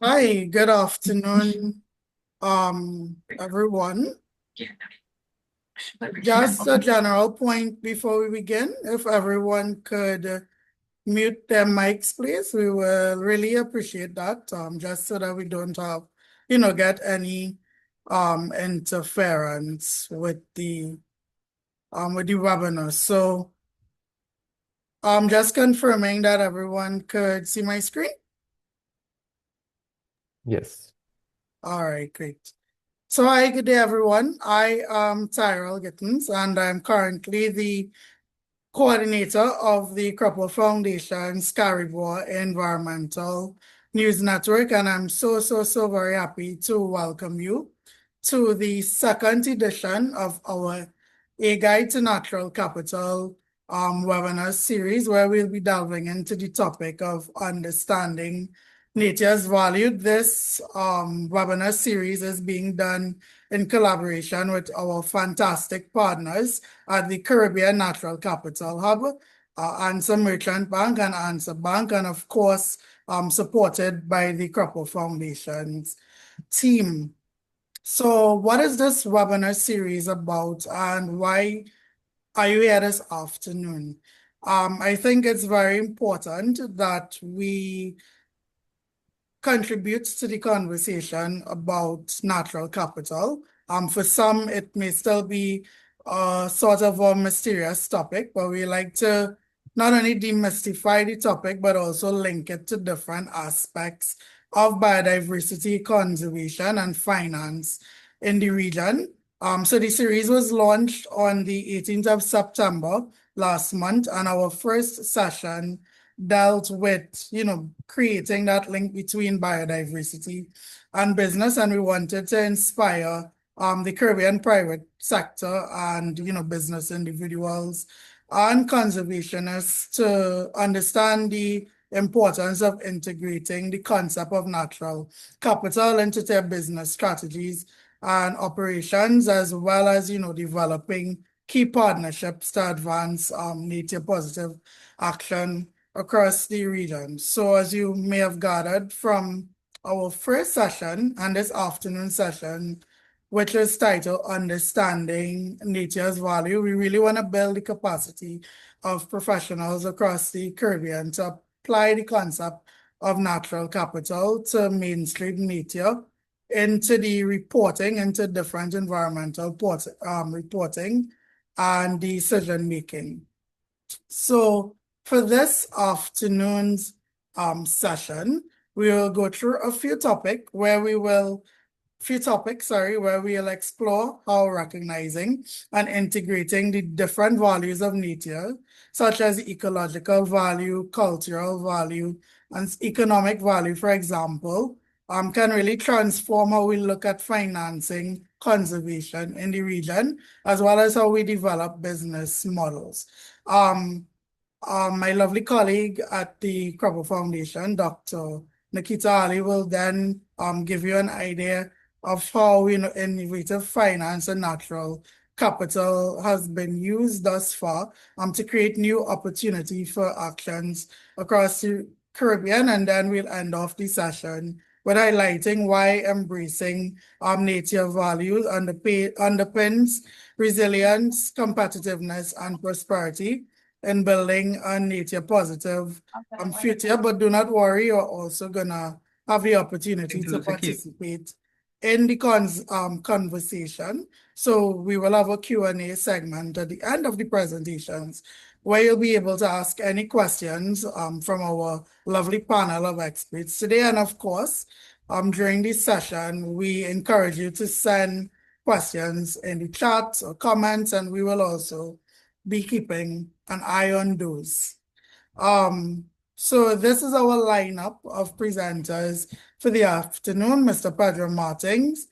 Hi, good afternoon, everyone. Just a general point before we begin, if everyone could mute their mics, please, we will really appreciate that, just so that we don't have, get any interference with the webinar. So I'm just confirming that everyone could see my screen. Yes. All right, great. So hi, good day, everyone. I am Tyrell Gittins, and I'm currently the coordinator of the Cropper Foundation's Cari-Bois Environmental News Network, and I'm so very happy to welcome you to the second edition of our A Guide to Natural Capital webinar series, where we'll be delving into the topic of understanding nature's value. This webinar series is being done in collaboration with our fantastic partners at the Caribbean Natural Capital Hub, Answer Merchant Bank and Answer Bank, and of course, supported by the Cropper Foundation's team. So what is this webinar series about, and why are you here this afternoon? I think it's very important that we contribute to the conversation about natural capital. For some, it may still be sort of a mysterious topic, but we like to not only demystify the topic, but also link it to different aspects of biodiversity conservation and finance in the region. So the series was launched on the 18th of September last month, and our first session dealt with, creating that link between biodiversity and business, and we wanted to inspire the Caribbean private sector and, business individuals and conservationists to understand the importance of integrating the concept of natural capital into their business strategies and operations, as well as, developing key partnerships to advance nature positive action across the region. So as you may have gathered from our first session and this afternoon session, which is titled Understanding Nature's Value, we really want to build the capacity of professionals across the Caribbean to apply the concept of natural capital to mainstream nature into the reporting, into different environmental reporting and decision making. So for this afternoon's session, we will go through a few topics where we will explore how recognizing and integrating the different values of nature, such as ecological value, cultural value, and economic value, for example, can really transform how we look at financing conservation in the region, as well as how we develop business models. My lovely colleague at the Cropper Foundation, Dr. Nikita Ali, will then give you an idea of how innovative finance and natural capital has been used thus far to create new opportunity for actions across the Caribbean. And then we'll end off the session with highlighting why embracing nature values underpins resilience, competitiveness, and prosperity in building a nature positive future. But do not worry, you're also gonna have the opportunity to participate in the conversation. So we will have a Q&A segment at the end of the presentations where you'll be able to ask any questions from our lovely panel of experts today. And of course, during this session, we encourage you to send questions in the chat or comments, and we will also be keeping an eye on those. So this is our lineup of presenters for the afternoon. Mr. Pedro Martins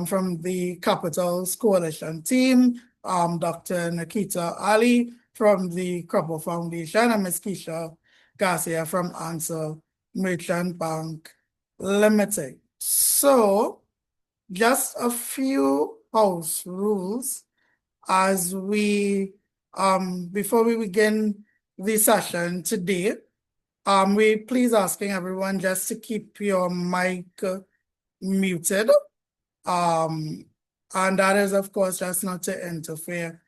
from the Capitals Coalition team, Dr. Nikita Ali from the Cropper Foundation, and Ms. Keisha Garcia from Answer Merchant Bank Limited. So just a few house rules as we Before we begin the session today, we please asking everyone just to keep your mic muted. Um, and that is, of course, just not to interfere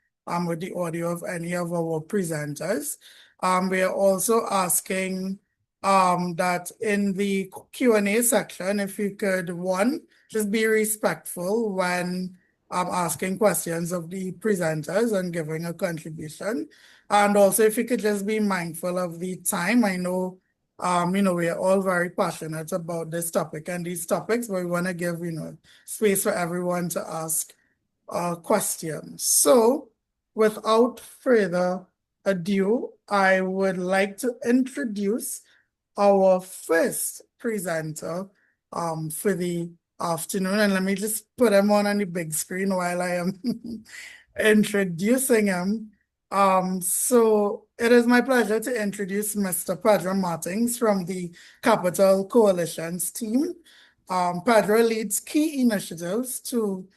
with the audio of any of our presenters. We are also asking that in the Q&A section, if you could, one, just be respectful when asking questions of the presenters and giving a contribution. And also, if you could just be mindful of the time. I know we are all very passionate about this topic and these topics, but we want to give, space for everyone to ask questions. So, without further ado, I would like to introduce our first presenter for the afternoon. And let me just put him on the big screen while I am introducing him. So it is my pleasure to introduce Mr. Pedro Martins from the Capital Coalition's team. Pedro leads key initiatives to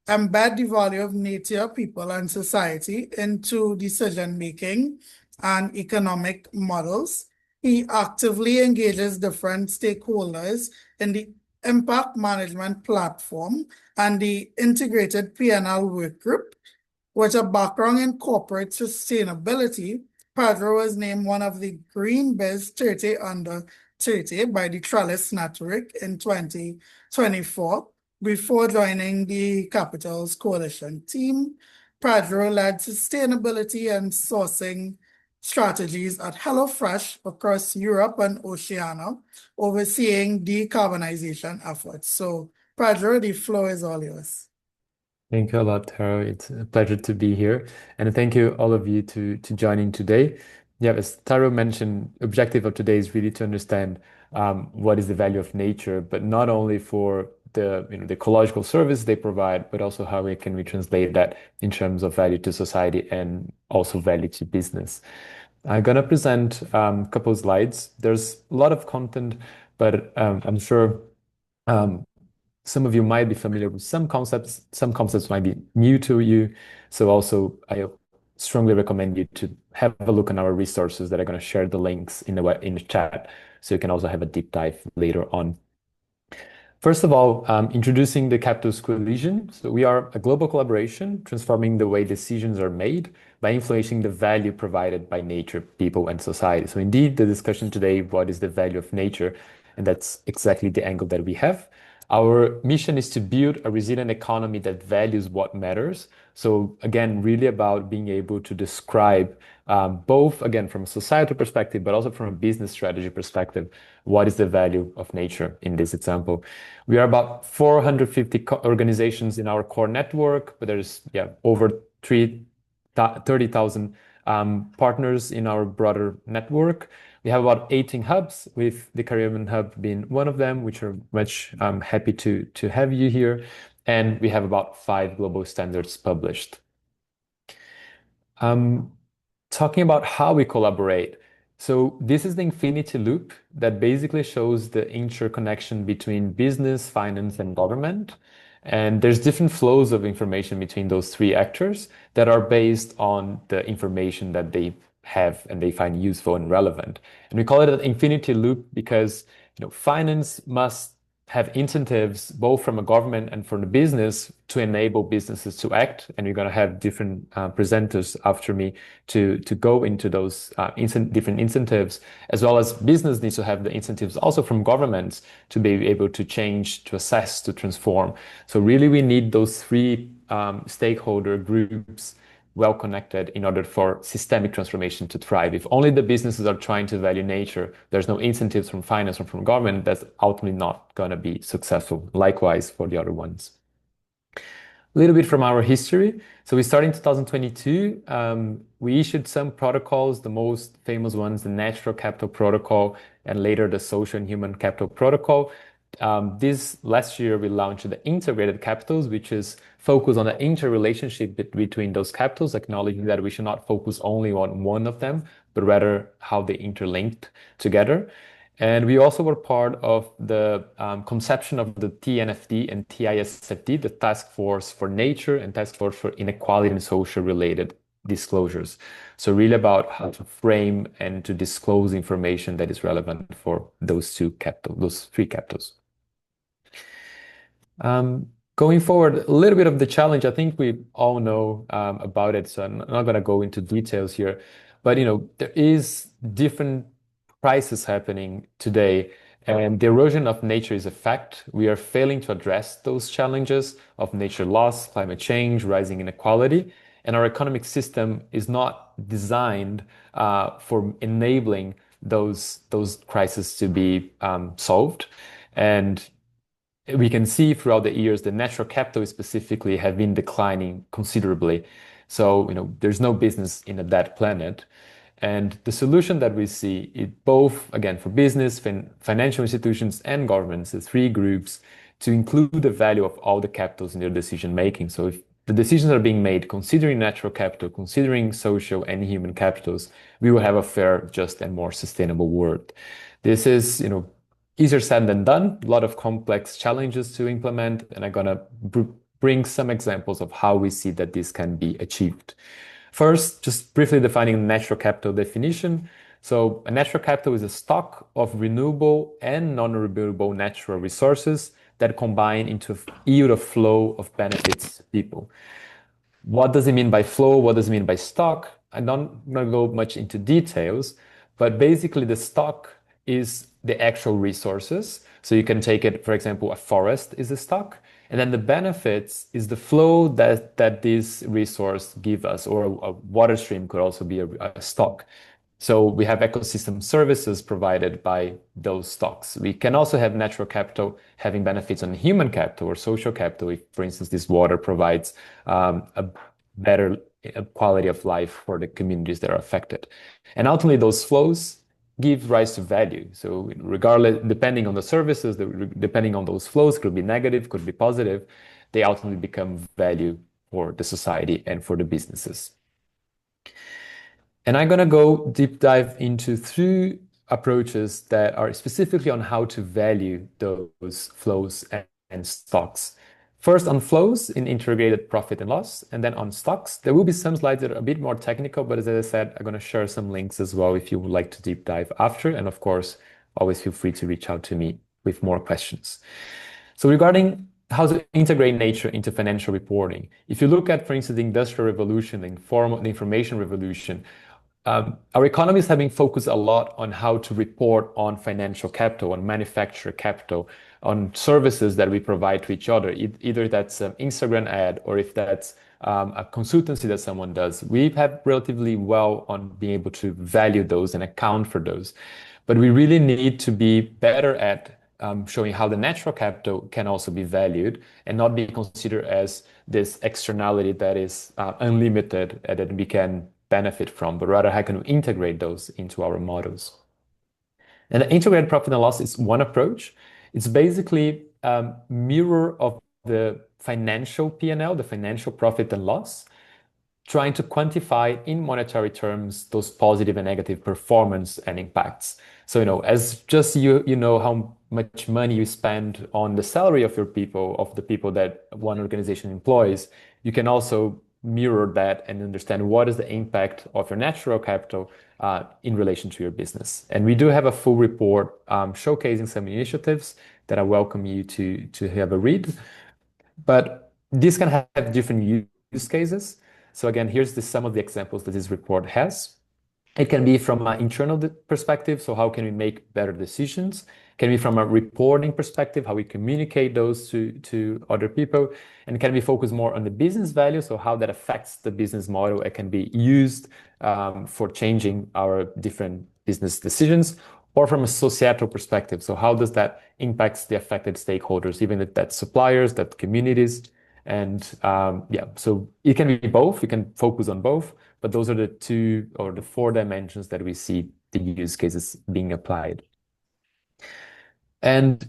embed the value of nature, people, and society into decision-making and economic models. He actively engages different stakeholders in the impact management platform and the integrated P&L work group. With a background in corporate sustainability, Pedro was named one of the Green Biz 30 Under 30 by the Trellis Network in 2024. Before joining the Capital's coalition team, Pedro led sustainability and sourcing strategies at HelloFresh across Europe and Oceania, overseeing decarbonization efforts. So, Pedro, the floor is all yours. Thank you a lot, Taro. It's a pleasure to be here. And thank you all of you to joining today. Yeah, as Taro mentioned, objective of today is really to understand what is the value of nature, but not only for the ecological service they provide, but also how can we translate that in terms of value to society and also value to business. I'm gonna present a couple of slides. There's a lot of content, but I'm sure some of you might be familiar with some concepts. Some concepts might be new to you. So also, I strongly recommend you to have a look on our resources that are going to share the links in the chat, so you can also have a deep dive later on. First of all, introducing the Capital's Coalition. So we are a global collaboration transforming the way decisions are made by influencing the value provided by nature, people, and society. So indeed, the discussion today, what is the value of nature? And that's exactly the angle that we have. Our mission is to build a resilient economy that values what matters. So again, really about being able to describe both, again, from a societal perspective, but also from a business strategy perspective, what is the value of nature in this example. We are about 450 organizations in our core network, but there's over 30,000 partners in our broader network. We have about 18 hubs, with the Caribbean hub being one of them, which are much happy to have you here. And we have about 5 global standards published. Talking about how we collaborate. So this is the infinity loop that basically shows the interconnection between business, finance, and government. And there's different flows of information between those 3 actors that are based on the information that they have and they find useful and relevant. And we call it an infinity loop because finance must have incentives both from a government and from the business to enable businesses to act. And we're going to have different presenters after me to go into those different incentives, as well as business needs to have the incentives also from governments to be able to change, to assess, to transform. So really we need those 3 stakeholder groups well connected in order for systemic transformation to thrive. If only the businesses are trying to value nature, there's no incentives from finance or from government, that's ultimately not going to be successful. Likewise for the other ones. A little bit from our history. So we started in 2022. We issued some protocols, the most famous ones, the Natural Capital Protocol, and later the Social and Human Capital Protocol. This last year, we launched the Integrated Capitals, which is focused on the interrelationship between those capitals, acknowledging that we should not focus only on one of them, but rather how they interlinked together. And we also were part of the conception of the TNFD and TISFD, the Task Force for Nature and Task Force for Inequality and Social Related disclosures. So really about how to frame and to disclose information that is relevant for those three capitals. Going forward, a little bit of the challenge, I think we all know about it, so I'm not going to go into details here. But there is different crises happening today, and the erosion of nature is a fact. We are failing to address those challenges of nature loss, climate change, rising inequality, and our economic system is not designed for enabling those crises to be solved. And we can see throughout the years the natural capital specifically have been declining considerably. So, there's no business in a dead planet. And the solution that we see, it both, again, for business, financial institutions, and governments, the three groups, to include the value of all the capitals in their decision making. So if the decisions are being made considering natural capital, considering social and human capitals, we will have a fair, just, and more sustainable world. This is, easier said than done, a lot of complex challenges to implement, and I'm gonna bring some examples of how we see that this can be achieved. First, just briefly defining natural capital definition. So a natural capital is a stock of renewable and non-renewable natural resources that combine into a yield of flow of benefits to people. What does it mean by flow? What does it mean by stock? I'm not going to go much into details, but basically the stock is the actual resources. So you can take it, for example, a forest is a stock, and then the benefits is the flow that this resource give us, or a water stream could also be a stock. So we have ecosystem services provided by those stocks. We can also have natural capital having benefits on human capital or social capital. If, for instance, this water provides a better quality of life for the communities that are affected. And ultimately, those flows give rise to value. So regardless, depending on the services, depending on those flows, could be negative, could be positive, they ultimately become value for the society and for the businesses. And I'm going to go deep dive into three approaches that are specifically on how to value those flows and stocks. First, on flows in integrated profit and loss, and then on stocks. There will be some slides that are a bit more technical, but as I said, I'm going to share some links as well if you would like to deep dive after. And of course, always feel free to reach out to me with more questions. So regarding how to integrate nature into financial reporting, if you look at, for instance, the Industrial Revolution, the information revolution, our economies have been focused a lot on how to report on financial capital, on manufacturer capital, on services that we provide to each other, either that's an Instagram ad or if that's a consultancy that someone does. We have relatively well on being able to value those and account for those. But we really need to be better at showing how the natural capital can also be valued and not be considered as this externality that is unlimited and that we can benefit from, but rather how can we integrate those into our models. And the integrated profit and loss is one approach. It's basically a mirror of the financial P&L, the financial profit and loss, trying to quantify in monetary terms those positive and negative performance and impacts. So, as just you know how much money you spend on the salary of your people, of the people that one organization employs, you can also mirror that and understand what is the impact of your natural capital in relation to your business. And we do have a full report showcasing some initiatives that I welcome you to have a read. But this can have different use cases. So again, here's some of the examples that this report has. It can be from an internal perspective, so how can we make better decisions? Can be from a reporting perspective, how we communicate those to other people, and can be focused more on the business value, so how that affects the business model. It can be used for changing our different business decisions, or from a societal perspective, so how does that impact the affected stakeholders, even if that's suppliers, that communities, and so it can be both. We can focus on both, but those are the two or the four dimensions that we see the use cases being applied. And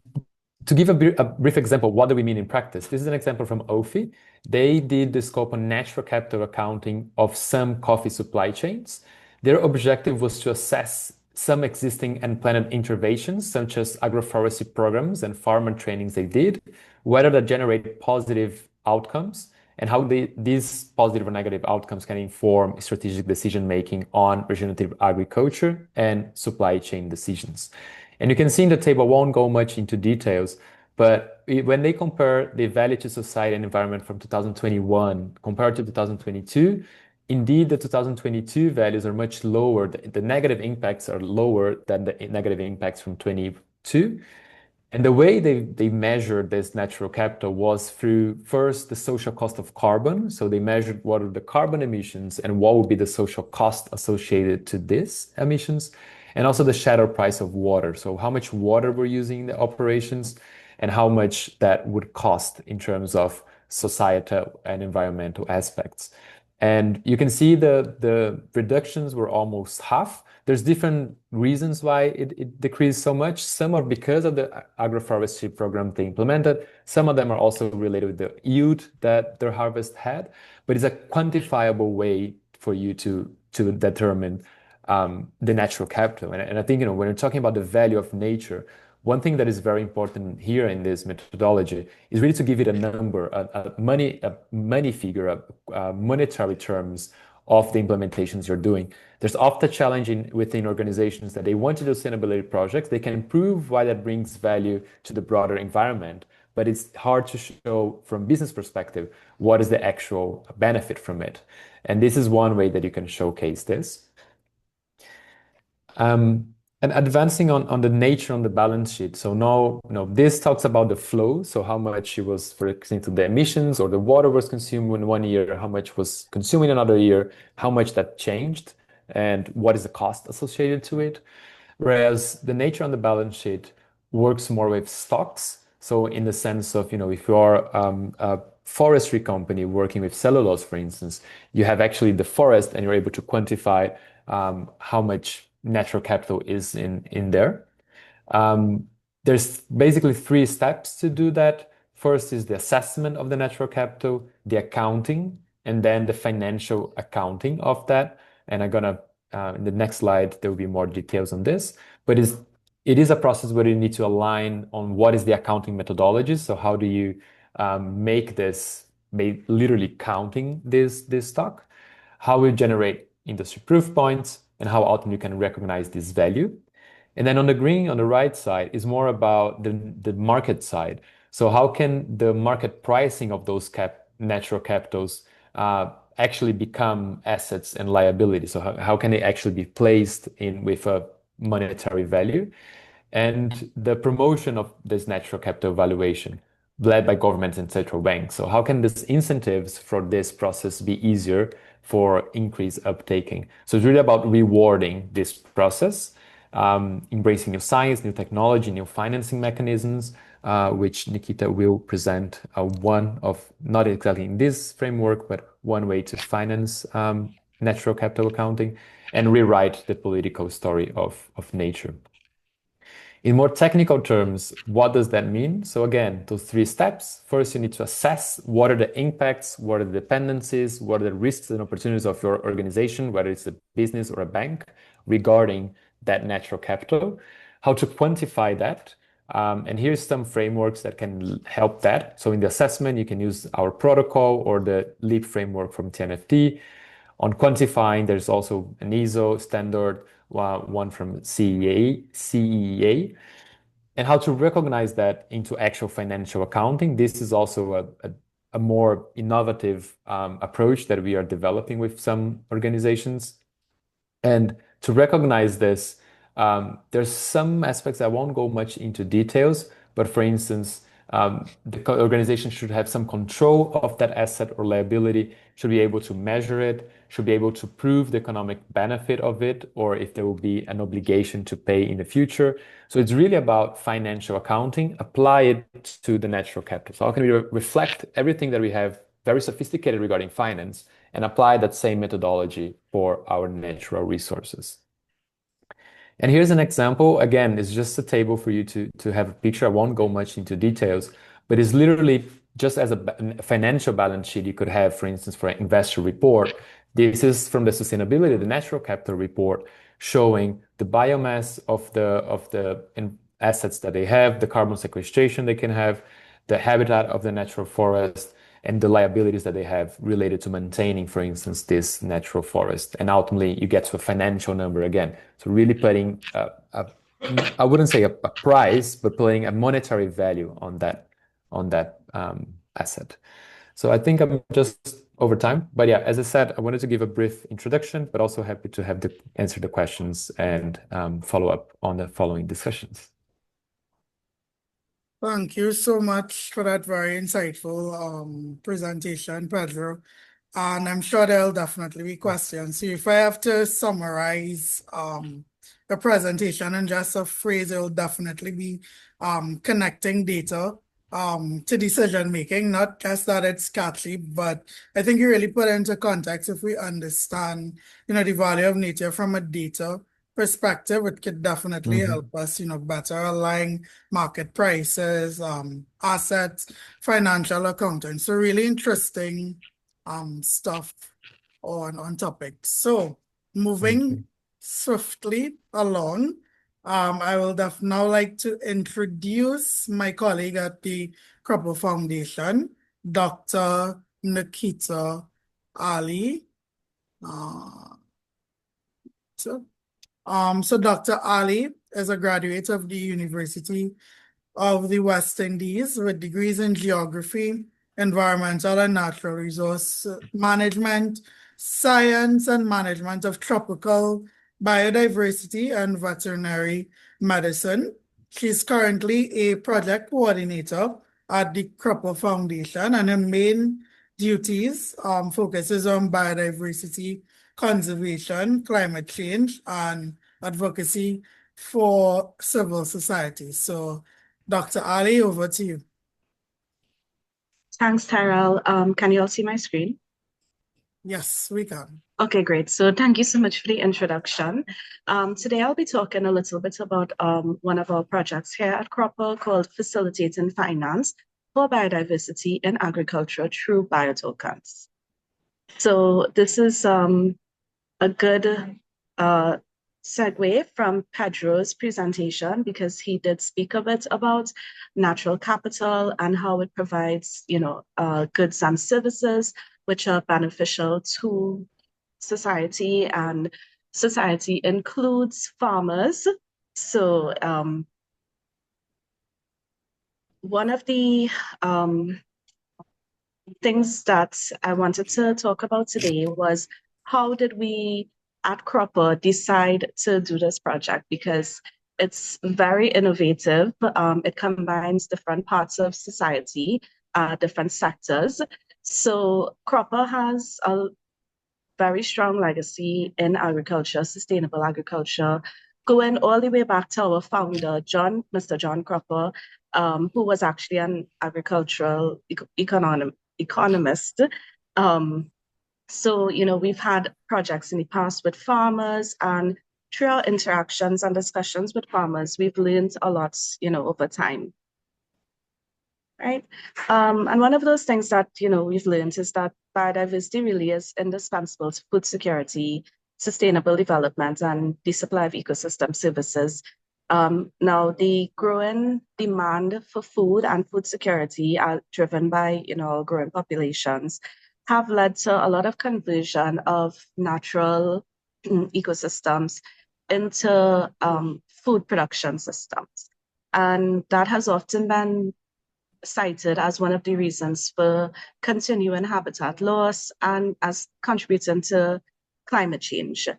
to give a brief example, what do we mean in practice? This is an example from OFI. They did the scope on natural capital accounting of some coffee supply chains. Their objective was to assess some existing and planned interventions, such as agroforestry programs and farmer trainings they did, whether that generate positive outcomes, and how these positive or negative outcomes can inform strategic decision making on regenerative agriculture and supply chain decisions. And you can see in the table, I won't go much into details, but when they compare the value to society and environment from 2021 compared to 2022, indeed, the 2022 values are much lower. The negative impacts are lower than the negative impacts from 22. And the way they measured this natural capital was through first the social cost of carbon. So they measured what are the carbon emissions and what would be the social cost associated to these emissions, and also the shadow price of water. So how much water we're using in the operations and how much that would cost in terms of societal and environmental aspects. And you can see the reductions were almost half. There's different reasons why it decreased so much. Some are because of the agroforestry program they implemented. Some of them are also related with the yield that their harvest had. But it's a quantifiable way for you to determine the natural capital. And I think, when we're talking about the value of nature, one thing that is very important here in this methodology is really to give it a number, a money figure, monetary terms of the implementations you're doing. There's often challenging within organizations that they want to do sustainability projects. They can prove why that brings value to the broader environment, but it's hard to show from business perspective what is the actual benefit from it. And this is one way that you can showcase this. And advancing on the nature on the balance sheet. So now, this talks about the flow. So how much it was, for example, the emissions or the water was consumed in one year, how much was consumed in another year, how much that changed, and what is the cost associated to it. Whereas the nature on the balance sheet works more with stocks. So in the sense of, if you are a forestry company working with cellulose, for instance, you have actually the forest and you're able to quantify how much natural capital is in there. There's basically three steps to do that. First is the assessment of the natural capital, the accounting, and then the financial accounting of that. And I'm gonna in the next slide there will be more details on this. But it is a process where you need to align on what is the accounting methodology. So how do you make this literally counting this stock? How we generate industry proof points, and how often you can recognize this value. And then on the green, on the right side, is more about the market side. So how can the market pricing of those natural capitals actually become assets and liabilities? So how can they actually be placed in with a monetary value? And the promotion of this natural capital valuation led by governments and central banks. So how can these incentives for this process be easier for increased uptaking? So it's really about rewarding this process, embracing new science, new technology, new financing mechanisms, which Nikita will present one of, not exactly in this framework, but one way to finance natural capital accounting and rewrite the political story of nature. In more technical terms, what does that mean? So again, those three steps. First, you need to assess what are the impacts, what are the dependencies, what are the risks and opportunities of your organization, whether it's a business or a bank, regarding that natural capital, how to quantify that. And here's some frameworks that can help that. So in the assessment, you can use our protocol or the LEAP framework from TNFD. On quantifying, there's also an ISO standard, one from CEA, and how to recognize that into actual financial accounting. This is also a more innovative approach that we are developing with some organizations. And to recognize this, there's some aspects I won't go much into details, but for instance, the organization should have some control of that asset or liability, should be able to measure it, should be able to prove the economic benefit of it, or if there will be an obligation to pay in the future. So it's really about financial accounting, apply it to the natural capital. So how can we reflect everything that we have very sophisticated regarding finance and apply that same methodology for our natural resources? And here's an example. Again, it's just a table for you to have a picture. I won't go much into details, but it's literally just as a financial balance sheet you could have, for instance, for an investor report. This is from the sustainability, the natural capital report, showing the biomass of the assets that they have, the carbon sequestration they can have, the habitat of the natural forest, and the liabilities that they have related to maintaining, for instance, this natural forest. And ultimately, you get to a financial number again. So really putting I wouldn't say a price, but putting a monetary value on that asset. So I think I'm just over time, but yeah, as I said, I wanted to give a brief introduction, but also happy to have answer the questions and follow up on the following discussions. Thank you so much for that very insightful presentation, Pedro. And I'm sure there'll definitely be questions. So if I have to summarize the presentation in just a phrase, it will definitely be connecting data to decision making, not just that it's catchy, but I think you really put it into context. If we understand, the value of nature from a data perspective, it could definitely help us, better align market prices, assets, financial accounting. So really interesting stuff on topics. So moving swiftly along, I will now like to introduce my colleague at the Cropper Foundation, Dr. Nikita Ali. So Dr. Ali is a graduate of the University of the West Indies with degrees in geography, environmental and natural resource management, science and management of tropical biodiversity and veterinary medicine. She's currently a project coordinator at the Cropper Foundation, and her main duties focuses on biodiversity conservation, climate change, and advocacy for civil society. So Dr. Ali, over to you. Thanks, Tyrell. Can you all see my screen? Yes, we can. Okay, great. So thank you so much for the introduction. Today I'll be talking a little bit about one of our projects here at Cropper called Facilitating Finance for Biodiversity in Agriculture through Biotokens. So this is a good segue from Pedro's presentation, because he did speak a bit about natural capital and how it provides, goods and services which are beneficial to society, and society includes farmers. So one of the things that I wanted to talk about today was how did we at Cropper decide to do this project, because it's very innovative. It combines different parts of society, different sectors. So Cropper has a very strong legacy in agriculture, sustainable agriculture, going all the way back to our founder, Mr. John Cropper, who was actually an agricultural economist. So, we've had projects in the past with farmers, and through our interactions and discussions with farmers, we've learned a lot, over time. Right. And one of those things that, we've learned is that biodiversity really is indispensable to food security, sustainable development, and the supply of ecosystem services. Now, the growing demand for food and food security are driven by, growing populations, have led to a lot of conversion of natural ecosystems into food production systems. And that has often been cited as one of the reasons for continuing habitat loss and as contributing to climate change.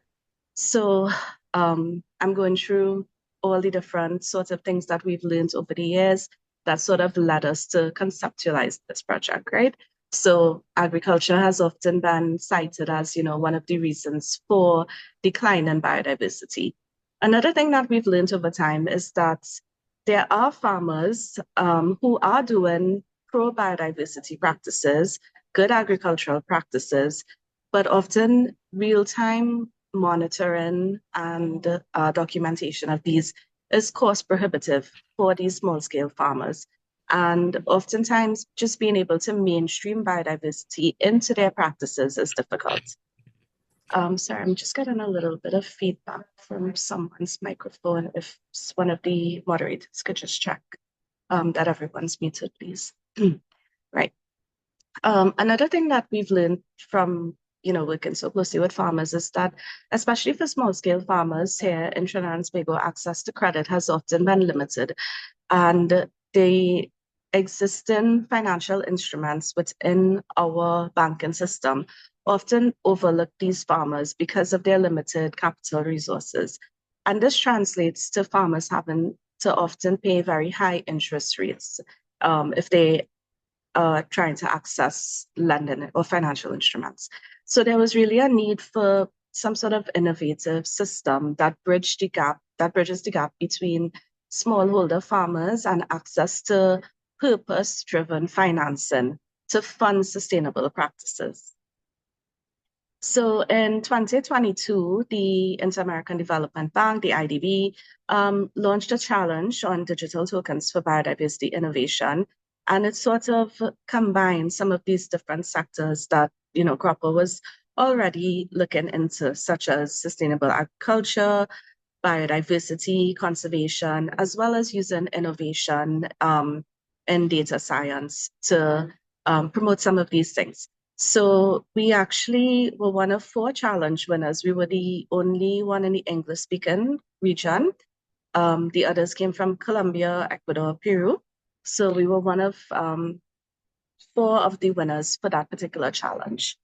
So I'm going through all the different sorts of things that we've learned over the years that sort of led us to conceptualize this project, right? So agriculture has often been cited as, one of the reasons for decline in biodiversity. Another thing that we've learned over time is that there are farmers who are doing pro-biodiversity practices, good agricultural practices, but often real-time monitoring and documentation of these is cost prohibitive for these small-scale farmers. And oftentimes, just being able to mainstream biodiversity into their practices is difficult. Sorry, I'm just getting a little bit of feedback from someone's microphone. If one of the moderators could just check that everyone's muted, please. Right. Another thing that we've learned from working so closely with farmers is that, especially for small-scale farmers here in Trinidad and Tobago, access to credit has often been limited, and the existing financial instruments within our banking system often overlook these farmers because of their limited capital resources. And this translates to farmers having to often pay very high interest rates if they trying to access lending or financial instruments. So there was really a need for some sort of innovative system that bridges the gap between smallholder farmers and access to purpose-driven financing to fund sustainable practices. So in 2022, the Inter-American Development Bank, the IDB, launched a challenge on digital tokens for biodiversity innovation. And it sort of combines some of these different sectors that, CROPA was already looking into, such as sustainable agriculture, biodiversity conservation, as well as using innovation in data science to promote some of these things. So we actually were one of 4 challenge winners. We were the only one in the English-speaking region. The others came from Colombia, Ecuador, Peru. So we were one of 4 of the winners for that particular challenge.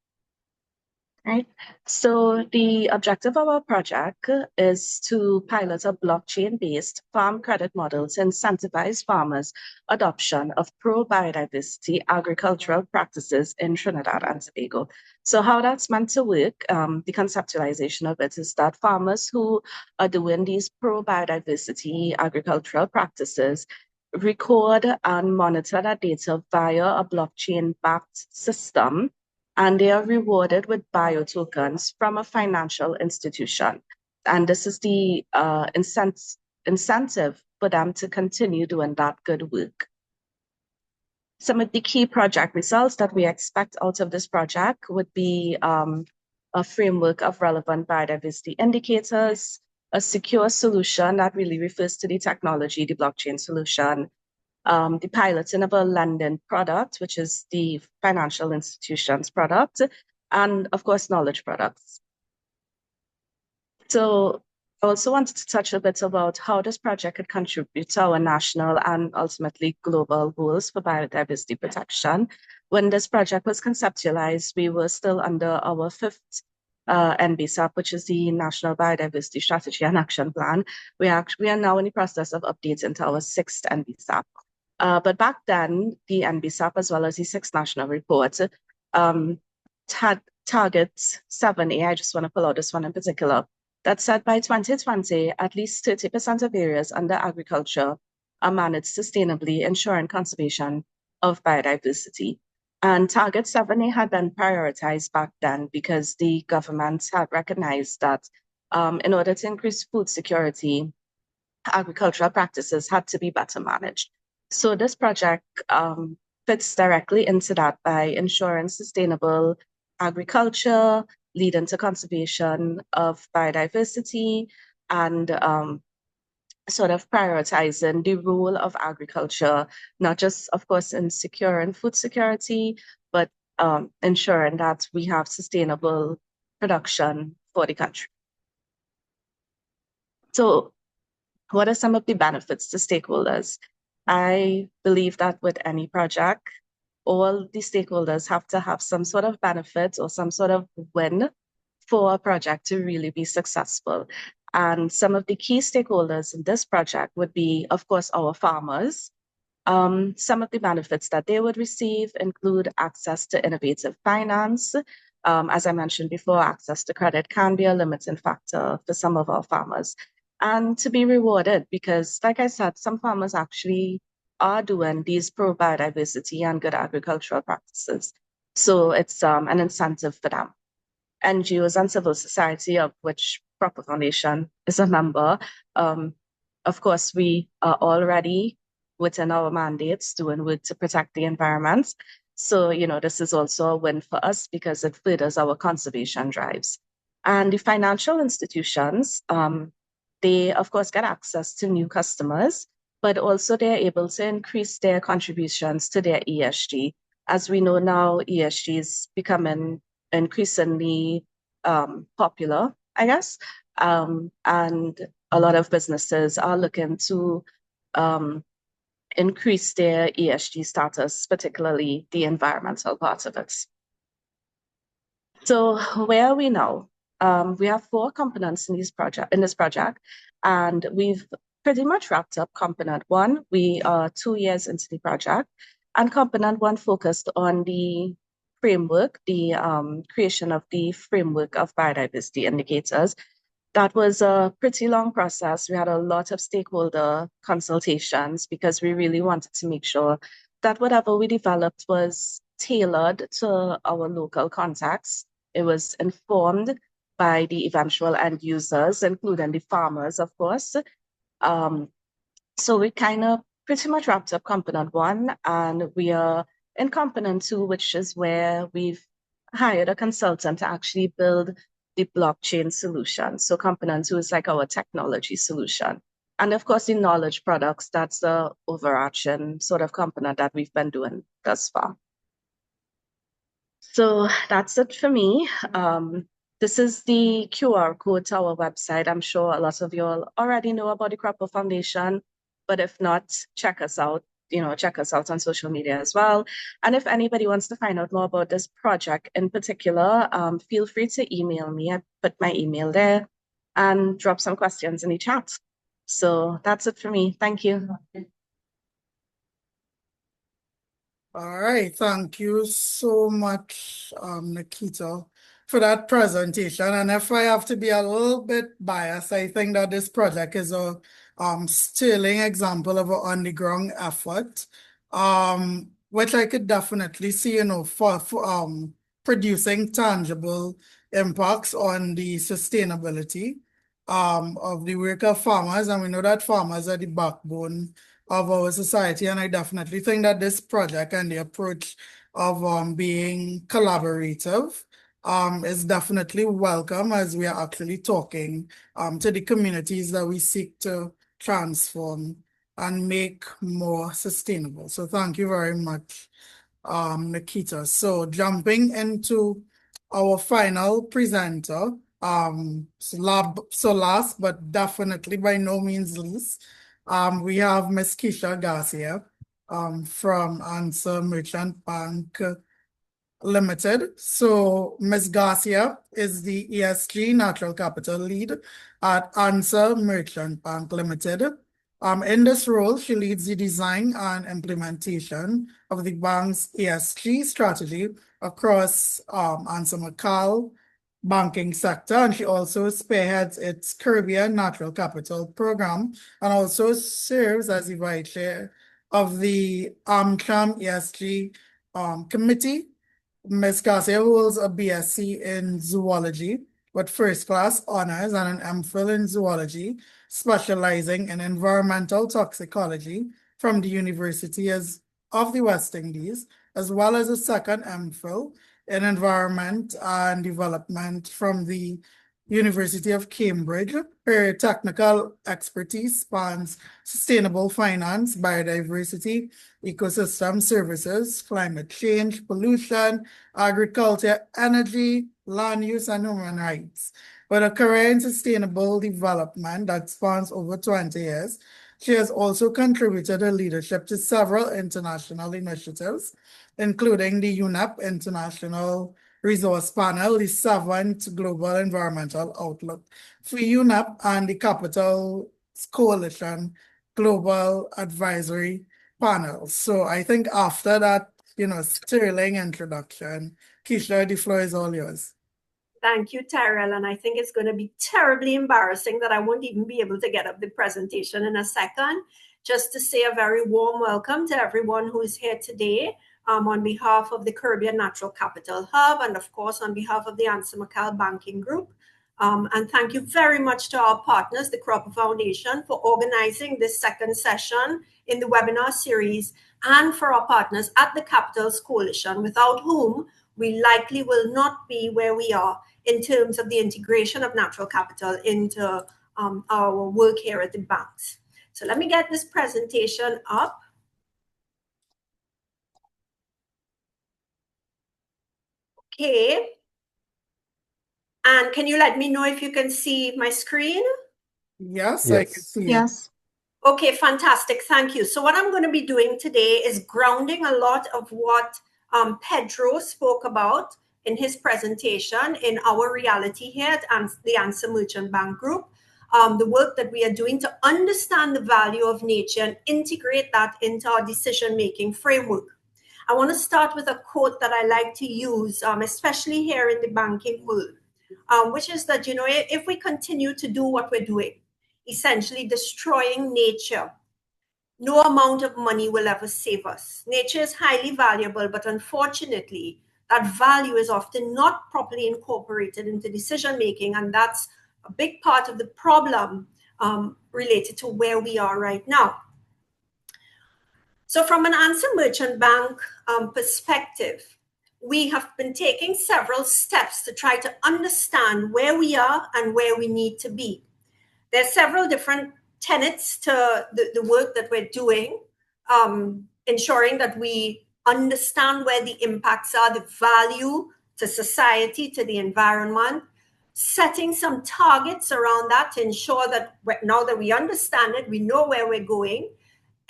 Right. So the objective of our project is to pilot a blockchain-based farm credit model to incentivize farmers' adoption of pro-biodiversity agricultural practices in Trinidad and Tobago. So how that's meant to work, the conceptualization of it is that farmers who are doing these pro-biodiversity agricultural practices record and monitor that data via a blockchain-backed system, and they are rewarded with biotokens from a financial institution. And this is the incentive for them to continue doing that good work. Some of the key project results that we expect out of this project would be a framework of relevant biodiversity indicators, a secure solution that really refers to the technology, the blockchain solution, the piloting of a lending product, which is the financial institution's product, and of course, knowledge products. So I also wanted to touch a bit about how this project could contribute to our national and ultimately global goals for biodiversity protection. When this project was conceptualized, we were still under our 5th NBSAP, which is the National Biodiversity Strategy and Action Plan. We are now in the process of updating to our 6th NBSAP. But back then, the NBSAP, as well as the 6th National Report, had targets 7A. I just want to pull out this one in particular, that said by 2020, at least 30% of areas under agriculture are managed sustainably, ensuring conservation of biodiversity. And target 7A had been prioritized back then because the government had recognized that in order to increase food security, agricultural practices had to be better managed. So this project fits directly into that by ensuring sustainable agriculture, leading to conservation of biodiversity, and sort of prioritizing the role of agriculture, not just, of course, in securing food security, but ensuring that we have sustainable production for the country. So what are some of the benefits to stakeholders? I believe that with any project, all the stakeholders have to have some sort of benefit or some sort of win for a project to really be successful. And some of the key stakeholders in this project would be, of course, our farmers. Some of the benefits that they would receive include access to innovative finance. As I mentioned before, access to credit can be a limiting factor for some of our farmers. And to be rewarded because, like I said, some farmers actually are doing these pro-biodiversity and good agricultural practices. So it's an incentive for them. NGOs and civil society, of which CROPA Foundation is a member. Of course, we are already within our mandates doing work to protect the environment. So, this is also a win for us because it furthers our conservation drives. And the financial institutions, they, of course, get access to new customers, but also they're able to increase their contributions to their ESG. as we know now, ESG is becoming increasingly popular, I guess. And a lot of businesses are looking to increase their ESG status, particularly the environmental part of it. So where are we now? We have 4 components in this project, and we've pretty much wrapped up component 1. We are 2 years into the project, and component 1 focused on the framework, the creation of the framework of biodiversity indicators. That was a pretty long process. We had a lot of stakeholder consultations because we really wanted to make sure that whatever we developed was tailored to our local context. It was informed by the eventual end users, including the farmers, of course. So we kind of pretty much wrapped up component 1, and we are in component 2, which is where we've hired a consultant to actually build the blockchain solution. So component 2 is like our technology solution. And of course, the knowledge products, that's the overarching sort of component that we've been doing thus far. So that's it for me. This is the QR code to our website. I'm sure a lot of you all already know about the Cropper Foundation, but if not, check us out. Check us out on social media as well. And if anybody wants to find out more about this project in particular, feel free to email me. I put my email there, and drop some questions in the chat. So that's it for me. Thank you. All right, thank you so much, Nikita, for that presentation. And if I have to be a little bit biased, I think that this project is a sterling example of an on-the-ground effort, which I could definitely see, for producing tangible impacts on the sustainability of the work of farmers. And we know that farmers are the backbone of our society. And I definitely think that this project and the approach of being collaborative is definitely welcome, as we are actually talking to the communities that we seek to transform and make more sustainable. So thank you very much, Nikita. So jumping into our final presenter, so last but definitely by no means least, we have Ms. Keisha Garcia from Answer Merchant Bank Limited. So Ms. Garcia is the ESG Natural Capital Lead at Answer Merchant Bank Limited. In this role, she leads the design and implementation of the bank's ESG strategy across Answer Macau banking sector, and she also spearheads its Caribbean Natural Capital Program and also serves as the vice chair of the AmCham ESG committee. Ms. Garcia holds a BSc in zoology with first-class honors and an MPhil in zoology, specializing in environmental toxicology from the University of the West Indies, as well as a second MPhil in environment and development from the University of Cambridge. Her technical expertise spans sustainable finance, biodiversity, ecosystem services, climate change, pollution, agriculture, energy, land use, and human rights. With a career in sustainable development that spans over 20 years, she has also contributed her leadership to several international initiatives, including the UNEP International Resource Panel, the 7th Global Environmental Outlook for UNEP, and the Capital Coalition Global Advisory Panel. So I think after that, sterling introduction, Keisha, the floor is all yours. Thank you, Tyrell. And I think it's going to be terribly embarrassing that I won't even be able to get up the presentation in a second. Just to say a very warm welcome to everyone who is here today on behalf of the Caribbean Natural Capital Hub and, of course, on behalf of the Answer Macau Banking Group. And thank you very much to our partners, the Cropper Foundation, for organizing this second session in the webinar series, and for our partners at the Capitals Coalition, without whom we likely will not be where we are in terms of the integration of natural capital into our work here at the banks. So let me get this presentation up. Okay. And can you let me know if you can see my screen? Yes, I can Yes. see it. Yes. Okay, fantastic. Thank you. So what I'm going to be doing today is grounding a lot of what Pedro spoke about in his presentation in our reality here at the Answer Merchant Bank Group. The work that we are doing to understand the value of nature and integrate that into our decision-making framework. I want to start with a quote that I like to use, especially here in the banking world, which is that, if we continue to do what we're doing, essentially destroying nature, no amount of money will ever save us. Nature is highly valuable, but unfortunately, that value is often not properly incorporated into decision making, and that's a big part of the problem related to where we are right now. So from an Answer Merchant Bank perspective, we have been taking several steps to try to understand where we are and where we need to be. There are several different tenets to the work that we're doing, ensuring that we understand where the impacts are, the value to society, to the environment, setting some targets around that to ensure that now that we understand it, we know where we're going,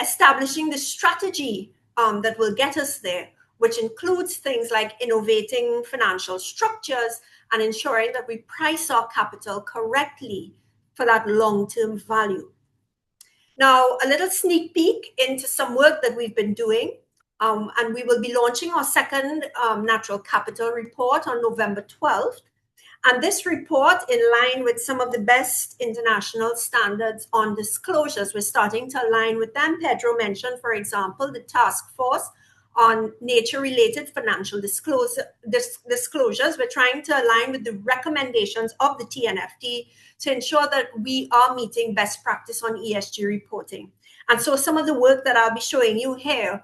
establishing the strategy that will get us there, which includes things like innovating financial structures and ensuring that we price our capital correctly for that long-term value. Now, a little sneak peek into some work that we've been doing, and we will be launching our second natural capital report on November 12th. And this report, in line with some of the best international standards on disclosures, we're starting to align with them. Pedro mentioned, for example, the task force on nature-related financial disclosures. We're trying to align with the recommendations of the TNFD to ensure that we are meeting best practice on ESG reporting. And so some of the work that I'll be showing you here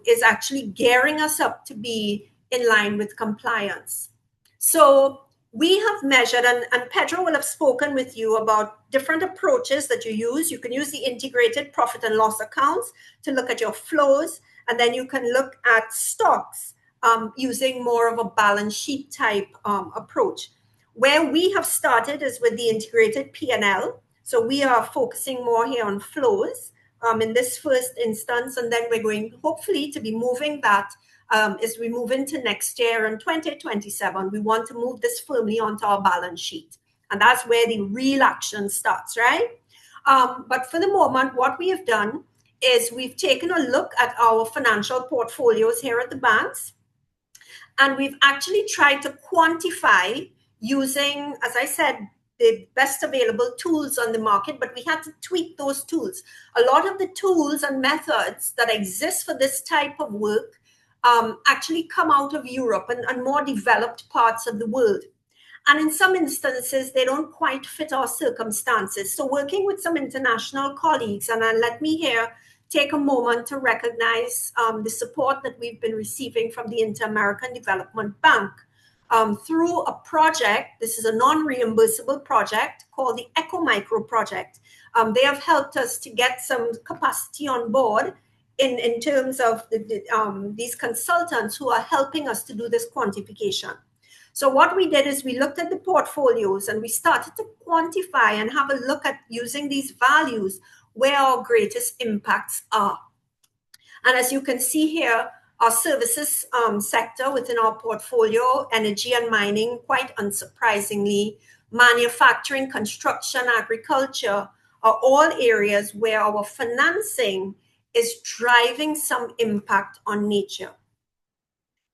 is actually gearing us up to be in line with compliance. So we have measured, and Pedro will have spoken with you about different approaches that you use. You can use the integrated profit and loss accounts to look at your flows, and then you can look at stocks using more of a balance sheet type approach. Where we have started is with the integrated P&L. So we are focusing more here on flows in this first instance, and then we're going hopefully to be moving that as we move into next year in 2027, we want to move this firmly onto our balance sheet. And that's where the real action starts, right? But for the moment, what we have done is we've taken a look at our financial portfolios here at the banks. And we've actually tried to quantify using, as I said, the best available tools on the market, but we had to tweak those tools. A lot of the tools and methods that exist for this type of work actually come out of Europe and more developed parts of the world. And in some instances, they don't quite fit our circumstances. So working with some international colleagues, and let me here take a moment to recognize the support that we've been receiving from the Inter-American Development Bank through a project. This is a non-reimbursable project called the Eco-Micro Project. They have helped us to get some capacity on board in terms of these consultants who are helping us to do this quantification. So what we did is we looked at the portfolios and we started to quantify and have a look at using these values where our greatest impacts are. And as you can see here, our services sector within our portfolio, energy and mining, quite unsurprisingly, manufacturing, construction, agriculture are all areas where our financing is driving some impact on nature.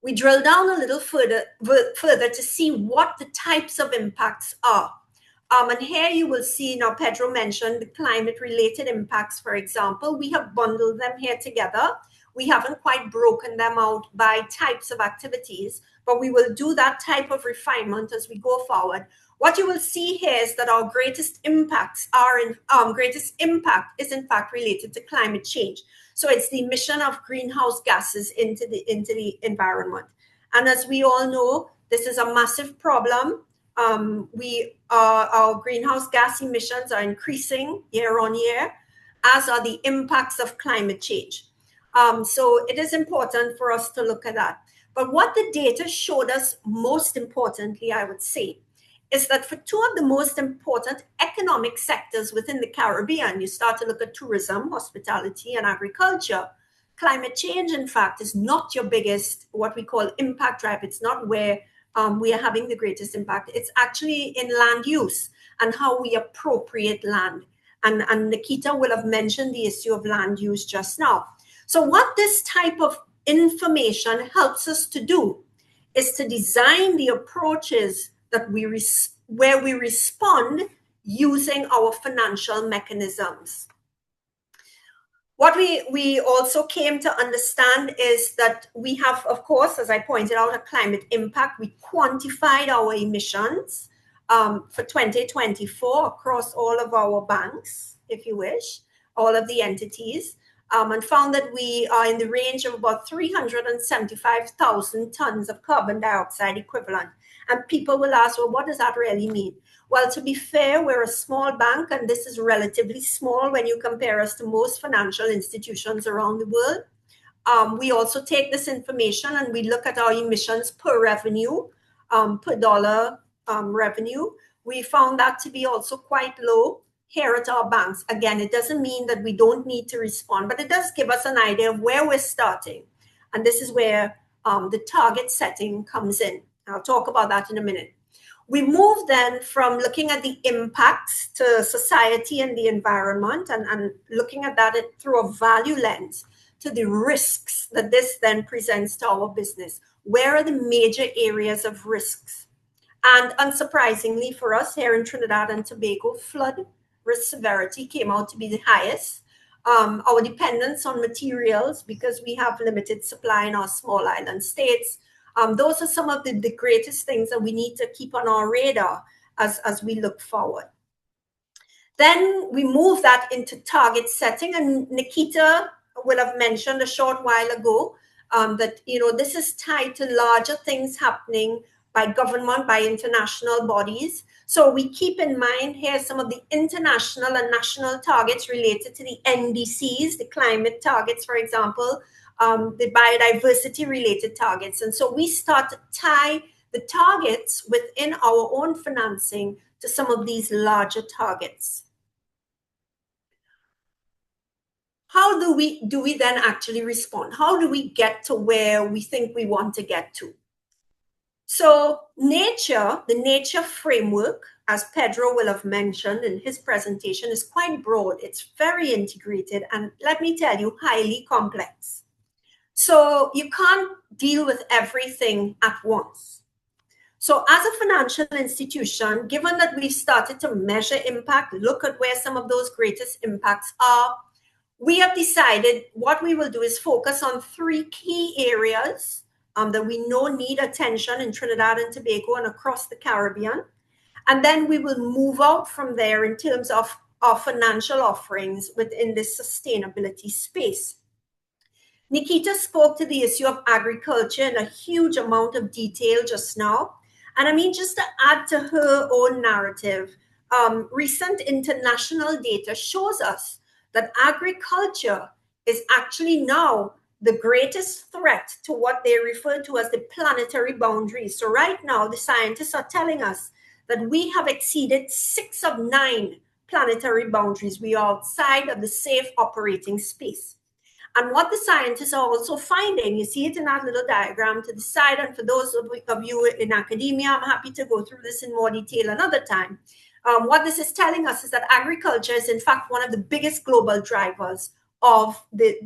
We drill down a little further to see what the types of impacts are. And here you will see, now Pedro mentioned the climate-related impacts, for example. We have bundled them here together. We haven't quite broken them out by types of activities, but we will do that type of refinement as we go forward. What you will see here is that our greatest impacts greatest impact is in fact related to climate change. So it's the emission of greenhouse gases into the environment. And as we all know, this is a massive problem. Our greenhouse gas emissions are increasing year on year, as are the impacts of climate change. So it is important for us to look at that. But what the data showed us, most importantly, I would say, is that for two of the most important economic sectors within the Caribbean, you start to look at tourism, hospitality, and agriculture. Climate change, in fact, is not your biggest, what we call impact driver. It's not where we are having the greatest impact. It's actually in land use and how we appropriate land. And Nikita will have mentioned the issue of land use just now. So what this type of information helps us to do is to design the approaches that where we respond using our financial mechanisms. What we also came to understand is that we have, of course, as I pointed out, a climate impact. We quantified our emissions for 2024 across all of our banks, if you wish, all of the entities, and found that we are in the range of about 375,000 tons of carbon dioxide equivalent. And people will ask, well, what does that really mean? Well, to be fair, we're a small bank, and this is relatively small when you compare us to most financial institutions around the world. We also take this information and we look at our emissions per revenue, per dollar revenue. We found that to be also quite low here at our banks. Again, it doesn't mean that we don't need to respond, but it does give us an idea of where we're starting. And this is where the target setting comes in. I'll talk about that in a minute. We move then from looking at the impacts to society and the environment and looking at that through a value lens to the risks that this then presents to our business. Where are the major areas of risks? And unsurprisingly for us here in Trinidad and Tobago, flood risk severity came out to be the highest. Our dependence on materials, because we have limited supply in our small island states, those are some of the greatest things that we need to keep on our radar as we look forward. Then we move that into target setting, and Nikita will have mentioned a short while ago that this is tied to larger things happening by government, by international bodies. So we keep in mind here some of the international and national targets related to the NDCs, the climate targets, for example, the biodiversity related targets. And so we start to tie the targets within our own financing to some of these larger targets. How do we then actually respond? How do we get to where we think we want to get to? So the nature framework, as Pedro will have mentioned in his presentation, is quite broad. It's very integrated, and let me tell you, highly complex. So you can't deal with everything at once. So as a financial institution, given that we've started to measure impact, look at where some of those greatest impacts are, we have decided what we will do is focus on 3 key areas that we know need attention in Trinidad and Tobago and across the Caribbean. And then we will move out from there in terms of our financial offerings within this sustainability space. Nikita spoke to the issue of agriculture in a huge amount of detail just now. And I mean, just to add to her own narrative, recent international data shows us that agriculture is actually now the greatest threat to what they refer to as the planetary boundaries. So right now, the scientists are telling us that we have exceeded 6 of 9 planetary boundaries. We are outside of the safe operating space. And what the scientists are also finding, you see it in that little diagram to the side, and for those of you in academia, I'm happy to go through this in more detail another time. What this is telling us is that agriculture is in fact one of the biggest global drivers of the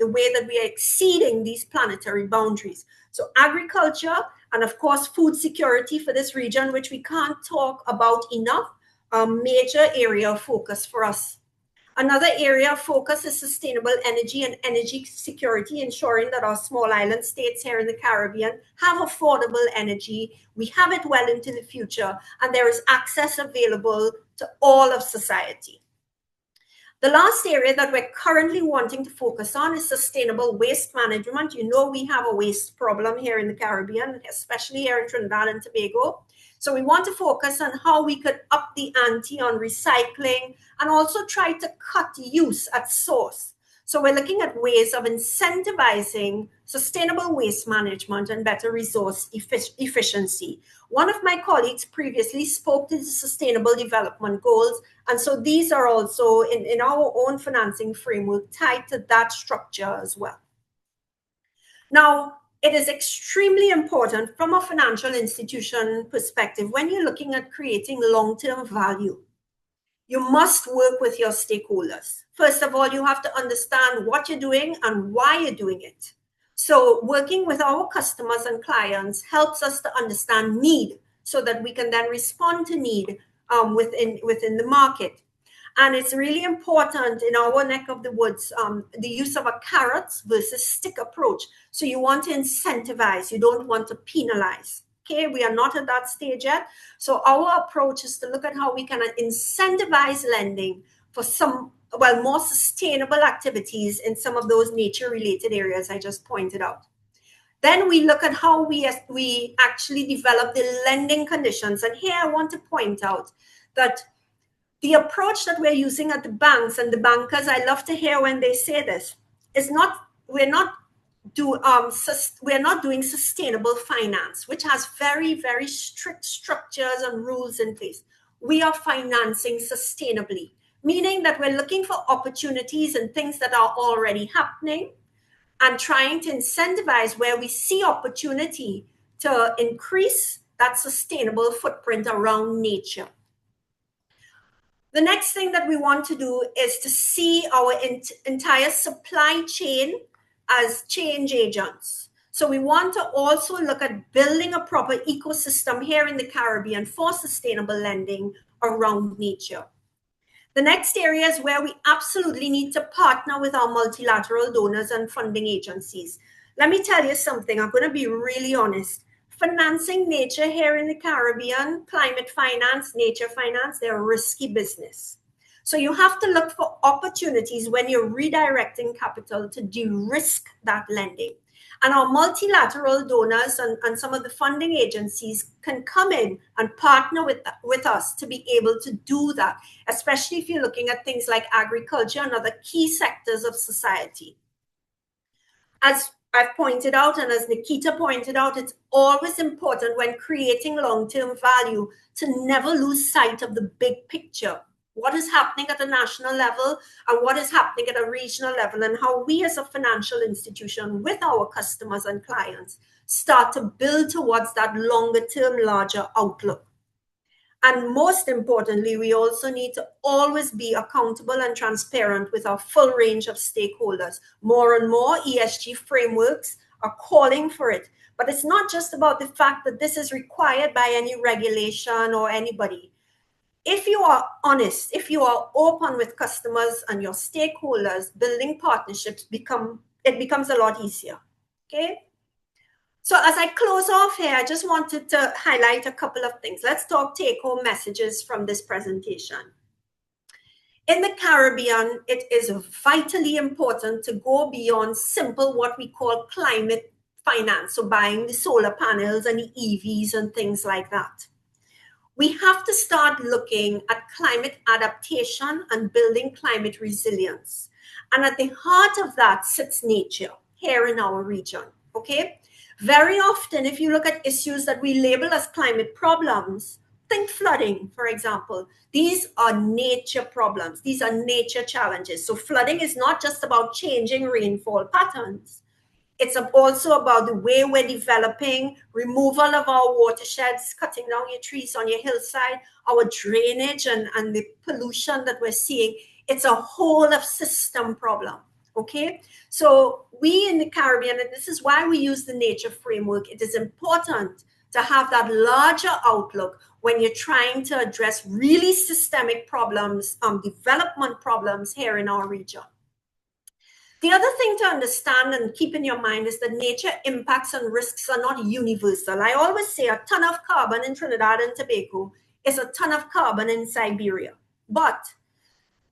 way that we are exceeding these planetary boundaries. So agriculture and of course food security for this region, which we can't talk about enough, a major area of focus for us. Another area of focus is sustainable energy and energy security, ensuring that our small island states here in the Caribbean have affordable energy. We have it well into the future, and there is access available to all of society. The last area that we're currently wanting to focus on is sustainable waste management. You know, we have a waste problem here in the Caribbean, especially here in Trinidad and Tobago. So we want to focus on how we could up the ante on recycling and also try to cut use at source. So we're looking at ways of incentivizing sustainable waste management and better resource efficiency. One of my colleagues previously spoke to the Sustainable Development Goals, and so these are also in our own financing framework tied to that structure as well. Now, it is extremely important from a financial institution perspective when you're looking at creating long-term value. You must work with your stakeholders. First of all, you have to understand what you're doing and why you're doing it. So working with our customers and clients helps us to understand need so that we can then respond to need within the market. And it's really important in our neck of the woods, the use of a carrot versus stick approach. So you want to incentivize, you don't want to penalize. Okay, we are not at that stage yet. So our approach is to look at how we can incentivize lending for some, well, more sustainable activities in some of those nature-related areas I just pointed out. Then we look at how we actually develop the lending conditions. And here I want to point out that the approach that we're using at the banks and the bankers, I love to hear when they say this, is not, we're not doing sustainable finance, which has very, very strict structures and rules in place. We are financing sustainably, meaning that we're looking for opportunities and things that are already happening and trying to incentivize where we see opportunity to increase that sustainable footprint around nature. The next thing that we want to do is to see our entire supply chain as change agents. So we want to also look at building a proper ecosystem here in the Caribbean for sustainable lending around nature. The next area is where we absolutely need to partner with our multilateral donors and funding agencies. Let me tell you something, I'm going to be really honest. Financing nature here in the Caribbean, climate finance, nature finance, they're a risky business. So you have to look for opportunities when you're redirecting capital to de-risk that lending. And our multilateral donors and some of the funding agencies can come in and partner with us to be able to do that, especially if you're looking at things like agriculture and other key sectors of society. As I've pointed out, and as Nikita pointed out, it's always important when creating long-term value to never lose sight of the big picture. What is happening at a national level and what is happening at a regional level, and how we as a financial institution with our customers and clients start to build towards that longer-term, larger outlook. And most importantly, we also need to always be accountable and transparent with our full range of stakeholders. More and more ESG frameworks are calling for it. But it's not just about the fact that this is required by any regulation or anybody. If you are honest, if you are open with customers and your stakeholders, building partnerships becomes a lot easier. Okay? So as I close off here, I just wanted to highlight a couple of things. Let's talk take-home messages from this presentation. In the Caribbean, it is vitally important to go beyond simple what we call climate finance, so buying the solar panels and the EVs and things like that. We have to start looking at climate adaptation and building climate resilience. And at the heart of that sits nature here in our region, okay? Very often, if you look at issues that we label as climate problems, think flooding, for example. These are nature problems. These are nature challenges. So flooding is not just about changing rainfall patterns. It's also about the way we're developing, removal of our watersheds, cutting down your trees on your hillside, our drainage and the pollution that we're seeing. It's a whole of system problem. Okay, so we in the Caribbean, and this is why we use the nature framework, it is important to have that larger outlook when you're trying to address really systemic problems, development problems here in our region. The other thing to understand and keep in your mind is that nature impacts and risks are not universal. I always say a ton of carbon in Trinidad and Tobago is a ton of carbon in Siberia. But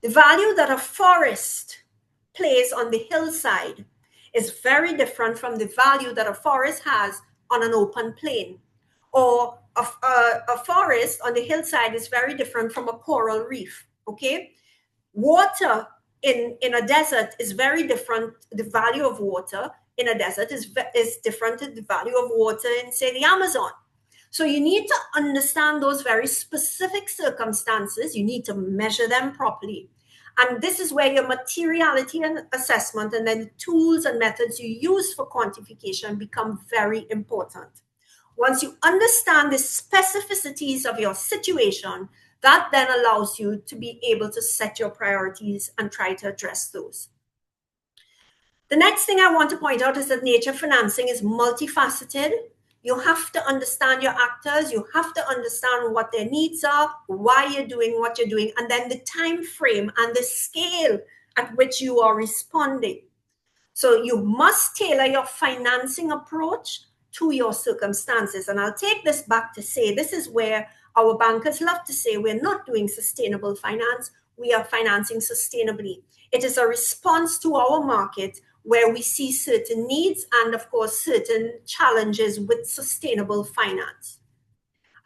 the value that a forest plays on the hillside is very different from the value that a forest has on an open plain. Or a forest on the hillside is very different from a coral reef, okay? Water in a desert is very different. The value of water in a desert is different to the value of water in, say, the Amazon. So you need to understand those very specific circumstances. You need to measure them properly. And this is where your materiality and assessment and then the tools and methods you use for quantification become very important. Once you understand the specificities of your situation, that then allows you to be able to set your priorities and try to address those. The next thing I want to point out is that nature financing is multifaceted. You have to understand your actors. You have to understand what their needs are, why you're doing what you're doing, and then the time frame and the scale at which you are responding. So you must tailor your financing approach to your circumstances. And I'll take this back to say, this is where our bankers love to say, we're not doing sustainable finance, we are financing sustainably. It is a response to our market where we see certain needs and, of course, certain challenges with sustainable finance.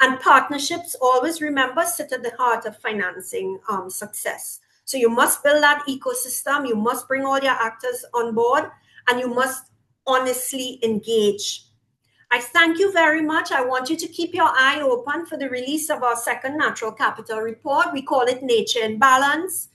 And partnerships, always remember, sit at the heart of financing success. So you must build that ecosystem, you must bring all your actors on board, and you must honestly engage. I thank you very much. I want you to keep your eye open for the release of our second natural capital report. We call it Nature in Balance,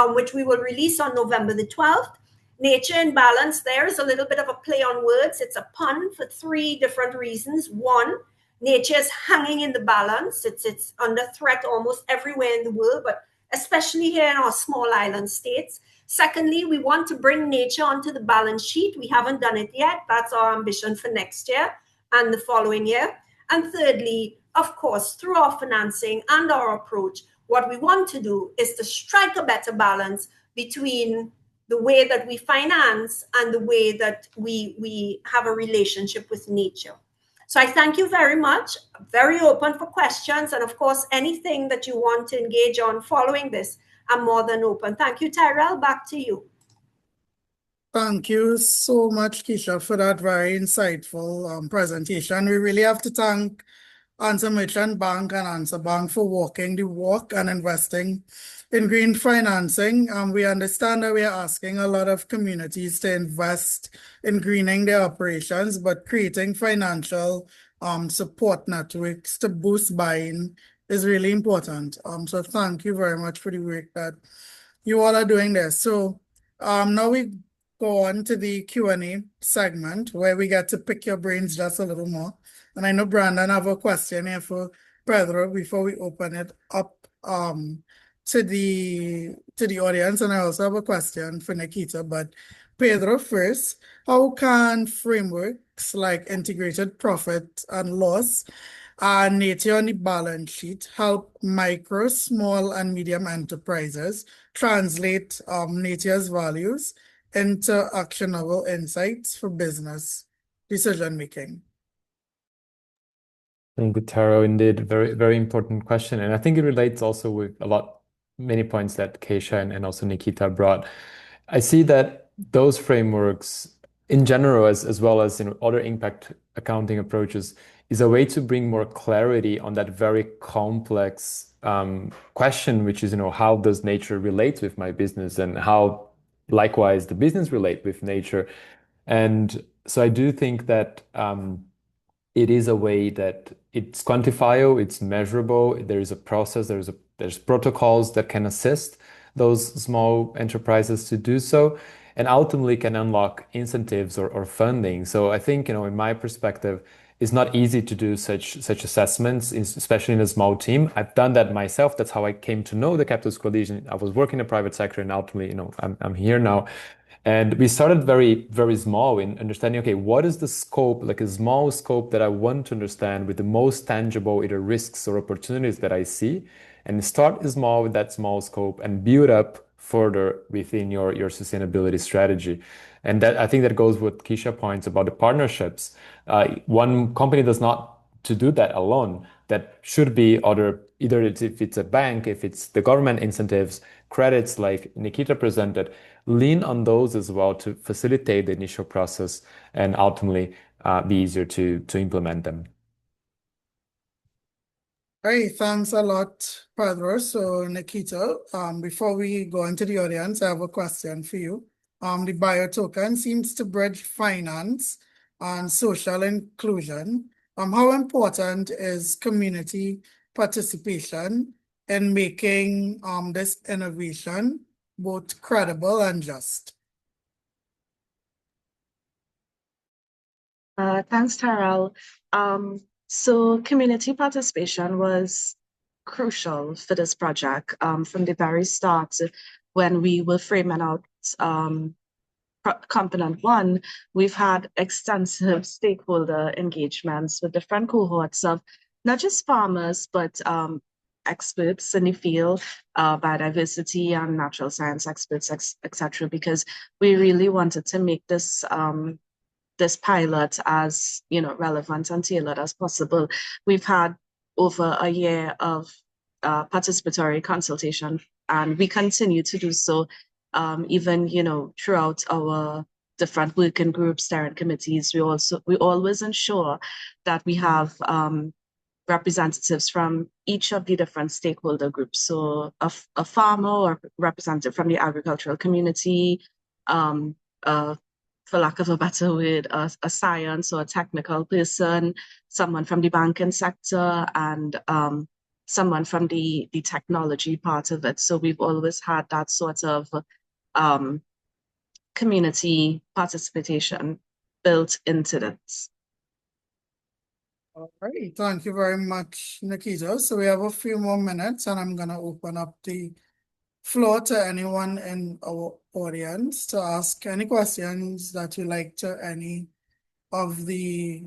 which we will release on November the 12th. Nature in Balance, there is a little bit of a play on words. It's a pun for three different reasons. One, nature is hanging in the balance. It's under threat almost everywhere in the world, but especially here in our small island states. Secondly, we want to bring nature onto the balance sheet. We haven't done it yet. That's our ambition for next year and the following year. And thirdly, of course, through our financing and our approach, what we want to do is to strike a better balance between the way that we finance and the way that we have a relationship with nature. So I thank you very much. Very open for questions. And of course, anything that you want to engage on following this, I'm more than open. Thank you, Tyrell. Back to you. Thank you so much, Keisha, for that very insightful presentation. We really have to thank Answer Merchant Bank and Answer Bank for walking the walk and investing in green financing. We understand that we are asking a lot of communities to invest in greening their operations, but creating financial support networks to boost buying is really important. So thank you very much for the work that you all are doing there. So now we go on to the Q&A segment where we get to pick your brains just a little more. And I know Brandon have a question here for Pedro before we open it up to the audience. And I also have a question for Nikita, but Pedro first, how can frameworks like integrated profit and loss and nature on the balance sheet help micro, small, and medium enterprises translate nature's values into actionable insights for business decision making? Thank you, Taro. Indeed, very, very important question. And I think it relates also with many points that Keisha and also Nikita brought. I see that those frameworks in general, as well as other impact accounting approaches, is a way to bring more clarity on that very complex question, which is, how does nature relate with my business, and how likewise the business relate with nature. And so I do think that it is a way that it's quantifiable, it's measurable, there is a process, there's protocols that can assist those small enterprises to do so, and ultimately can unlock incentives or funding. So I think, in my perspective, it's not easy to do such assessments, especially in a small team. I've done that myself. That's how I came to know the Capitalist Coalition. I was working in the private sector, and ultimately, I'm here now. And we started very, very small in understanding, okay, what is the scope, like a small scope that I want to understand with the most tangible either risks or opportunities that I see, and start small with that small scope and build up further within your sustainability strategy. And that, I think that goes with Keisha points about the partnerships. One company does not to do that alone. That should be either if it's a bank, if it's the government incentives, credits like Nikita presented, lean on those as well to facilitate the initial process and ultimately be easier to implement them. Hey, thanks a lot, Pedro. So, Nikita, before we go into the audience, I have a question for you. The Biotoken seems to bridge finance and social inclusion. How important is community participation in making this innovation both credible and just? Thanks, Tyrell. So community participation was crucial for this project from the very start when we were framing out component one. We've had extensive stakeholder engagements with different cohorts of not just farmers, but experts in the field, biodiversity and natural science experts, etc., because we really wanted to make this this pilot as relevant and tailored as possible. We've had over a year of participatory consultation, and we continue to do so, even throughout our different working groups, steering committees. We always ensure that we have representatives from each of the different stakeholder groups. So a farmer or representative from the agricultural community, for lack of a better word, a science or a technical person, someone from the banking sector, and someone from the technology part of it. So we've always had that sort of community participation built into this. All right, thank you very much, Nikita. So we have a few more minutes, and I'm going to open up the floor to anyone in our audience to ask any questions that you like to any of the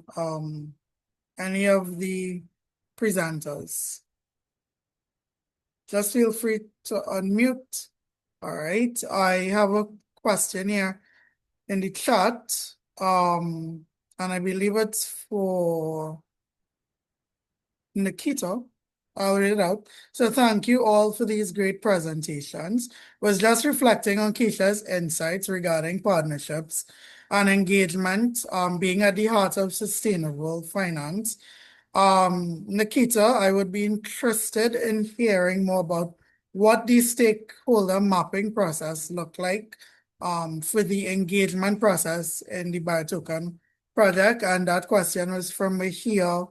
presenters. Just feel free to unmute. All right, I have a question here in the chat, and I believe it's for Nikita. I'll read it out. So thank you all for these great presentations. Was just reflecting on Keisha's insights regarding partnerships and engagement being at the heart of sustainable finance. Nikita, I would be interested in hearing more about what the stakeholder mapping process looked like for the engagement process in the Biotoken project. And that question was from Mahia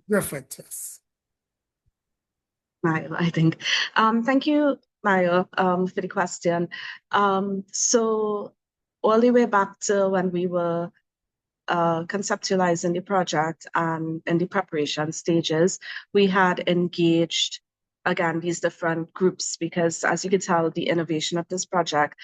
Griffiths. Mayo, I think. Thank you, Mayo, for the question. So all the way back to when we were conceptualizing the project and in the preparation stages, we had engaged, again, these different groups, because as you can tell, the innovation of this project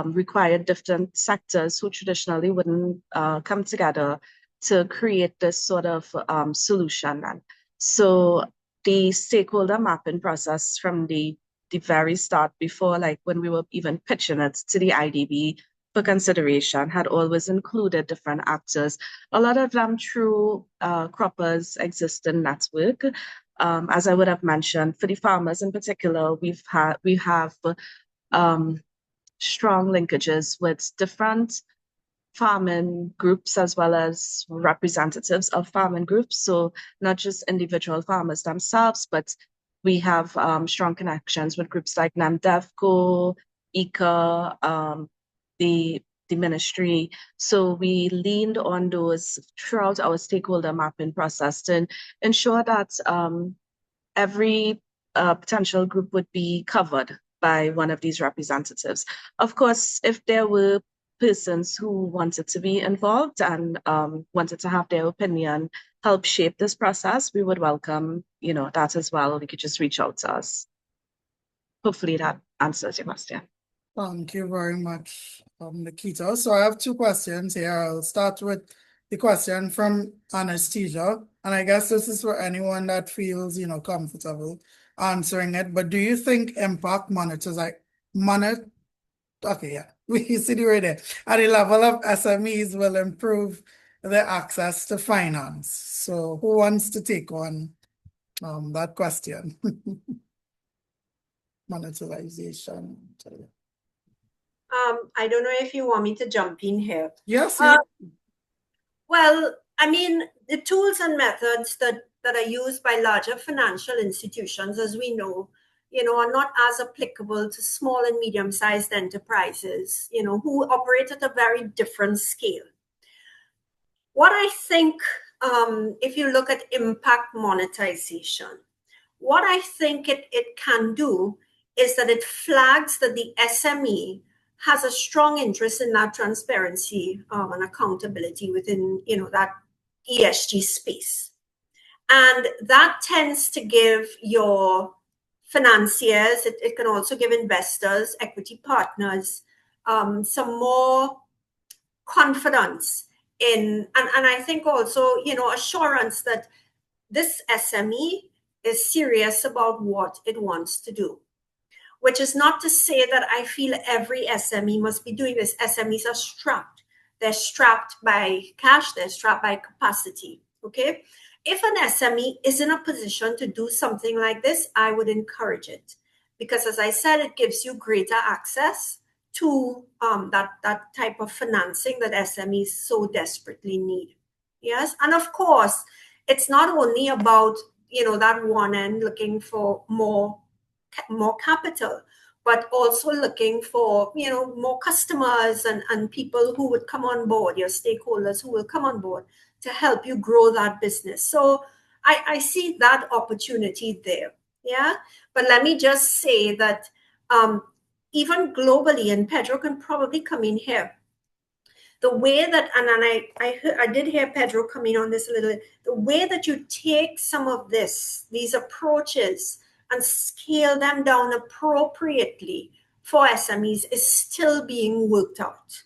required different sectors who traditionally wouldn't come together to create this sort of solution. And so the stakeholder mapping process from the very start, before, like when we were even pitching it to the IDB for consideration, had always included different actors, a lot of them through Cropper's existing network. As I would have mentioned, for the farmers in particular, we have strong linkages with different farming groups as well as representatives of farming groups. So not just individual farmers themselves, but we have strong connections with groups like NAMDEVCO, ICA, the ministry. So we leaned on those throughout our stakeholder mapping process to ensure that every potential group would be covered by one of these representatives. Of course, if there were persons who wanted to be involved and wanted to have their opinion help shape this process, we would welcome, that as well. You could just reach out to us. Hopefully that answers your question. Thank you very much, Nikita. So I have two questions here. I'll start with the question from Anastasia, and I guess this is for anyone that feels, comfortable answering it. But do you think impact okay, yeah, we see the right there. At the level of SMEs will improve their access to finance. So who wants to take on that question? Monetization. I don't know if you want me to jump in here. Yes. Well, I mean, the tools and methods that are used by larger financial institutions, as we know, are not as applicable to small and medium-sized enterprises, who operate at a very different scale. What I think, if you look at impact monetization, what I think it can do is that it flags that the SME has a strong interest in that transparency and accountability within, that ESG space. And that tends to give your financiers, it can also give investors, equity partners, some more confidence in, and I think also, assurance that this SME is serious about what it wants to do. Which is not to say that I feel every SME must be doing this. SMEs are strapped. They're strapped by cash, they're strapped by capacity, okay? If an SME is in a position to do something like this, I would encourage it. Because as I said, it gives you greater access to that type of financing that SMEs so desperately need. Yes, and of course, it's not only about, that one end looking for more capital, but also looking for, more customers and people who would come on board, your stakeholders who will come on board to help you grow that business. So I see that opportunity there. Yeah. But let me just say that even globally, and Pedro can probably come in here, the way that, and I did hear Pedro come in on this a little bit, the way that you take some of these approaches and scale them down appropriately for SMEs is still being worked out,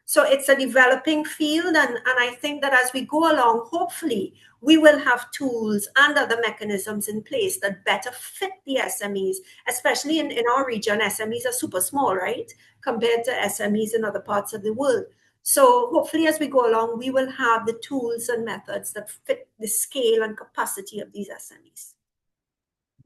So it's a developing field, and I think that as we go along, hopefully we will have tools and other mechanisms in place that better fit the SMEs, especially in our region. SMEs are super small, right, compared to SMEs in other parts of the world. So hopefully as we go along, we will have the tools and methods that fit the scale and capacity of these SMEs.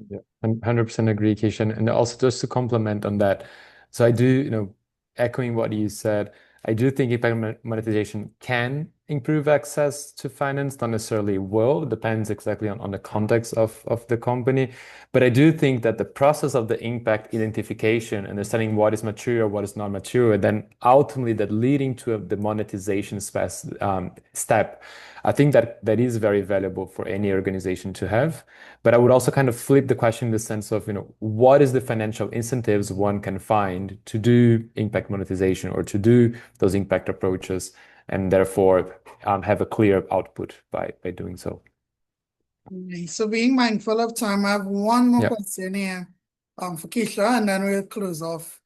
Yeah, 100% agree, Keishan. And also just to complement on that, so I do, echoing what you said, I do think impact monetization can improve access to finance, not necessarily will, depends exactly on the context of the company. But I do think that the process of the impact identification, understanding what is mature, what is not mature, then ultimately that leading to the monetization step, I think that is very valuable for any organization to have. But I would also kind of flip the question in the sense of, what is the financial incentives one can find to do impact monetization or to do those impact approaches, and therefore have a clear output by doing so. So being mindful of time, I have one more question here for Keisha, and then we'll close off